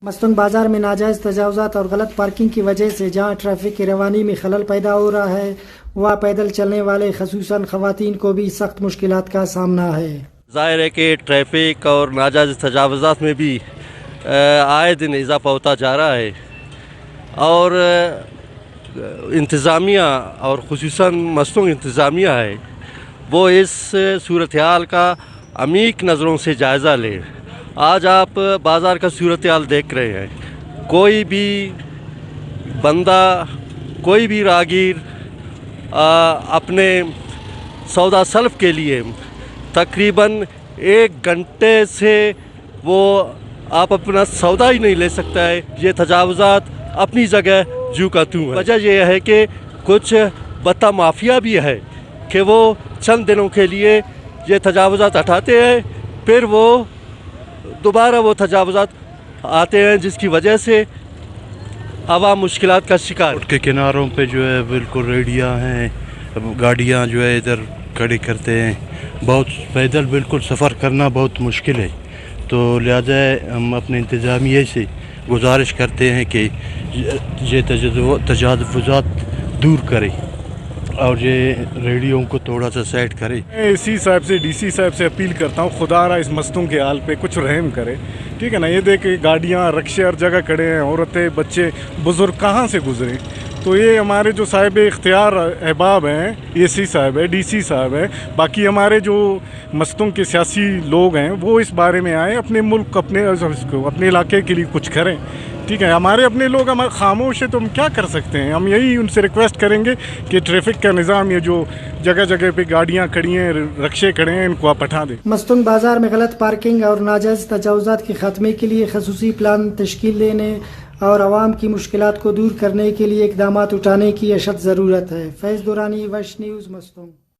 مستنگ بازار میں ناجائز تجاوزات اور غلط پارکنگ کی وجہ سے جہاں ٹریفک کی روانی میں خلل پیدا ہو رہا ہے وہاں پیدل چلنے والے خصوصاً خواتین کو بھی سخت مشکلات کا سامنا ہے۔ ظاہر ہے کہ ٹریفک اور ناجائز تجاوزات میں بھی آئے دن اضافہ ہوتا جا رہا ہے اور انتظامیہ اور خصوصاً مستنگ انتظامیہ ہے وہ اس صورتحال کا عمیق نظروں سے جائزہ لے۔ آج آپ بازار کا صورتحال دیکھ رہے ہیں، کوئی بھی بندہ، کوئی بھی راہگیر اپنے سودا سلف کے لیے تقریباً 1 گھنٹے سے وہ آپ اپنا سودا ہی نہیں لے سکتا ہے۔ یہ تجاوزات اپنی جگہ جو کا توں ہے۔ وجہ یہ ہے کہ کچھ بتہ مافیا بھی ہے کہ وہ چند دنوں کے لیے یہ تجاوزات ہٹاتے ہیں، پھر وہ دوبارہ وہ تجاوزات آتے ہیں جس کی وجہ سے عوام مشکلات کا شکار۔ روڈ کے کناروں پہ جو ہے بالکل ریڑیاں ہیں، گاڑیاں جو ہے ادھر کھڑی کرتے ہیں، بہت پیدل بالکل سفر کرنا بہت مشکل ہے، تو لہذا ہم اپنے انتظامیہ سے گزارش کرتے ہیں کہ یہ تجاوزات دور کرے اور یہ ریڑیوں کو تھوڑا سا سیٹ کرے۔ میں اے سی صاحب سے، ڈی سی صاحب سے اپیل کرتا ہوں خدا را اس مستنگ کے حال پہ کچھ رحم کرے، ٹھیک ہے نا۔ یہ دیکھیں گاڑیاں، رکشے ہر جگہ کھڑے ہیں، عورتیں، بچے، بزرگ کہاں سے گزریں؟ تو یہ ہمارے جو صاحب اختیار احباب ہیں، اے سی صاحب ہے، ڈی سی صاحب ہے، باقی ہمارے جو مستنگ کے سیاسی لوگ ہیں وہ اس بارے میں آئیں، اپنے ملک، اپنے علاقے کے لیے کچھ کریں، ٹھیک ہے۔ ہمارے اپنے لوگ ہمارے خاموش ہیں تو ہم کیا کر سکتے ہیں؟ ہم یہی ان سے ریکویسٹ کریں گے کہ ٹریفک کا نظام، یہ جو جگہ جگہ پہ گاڑیاں کھڑی ہیں، رکشے کھڑے ہیں، ان کو آپ ہٹا دیں۔ مستنگ بازار میں غلط پارکنگ اور ناجائز تجاوزات کے خاتمے کے لیے خصوصی پلان تشکیل دینے اور عوام کی مشکلات کو دور کرنے کے لیے اقدامات اٹھانے کی اشد ضرورت ہے۔ فیض دورانی، وش نیوز، مستنگ۔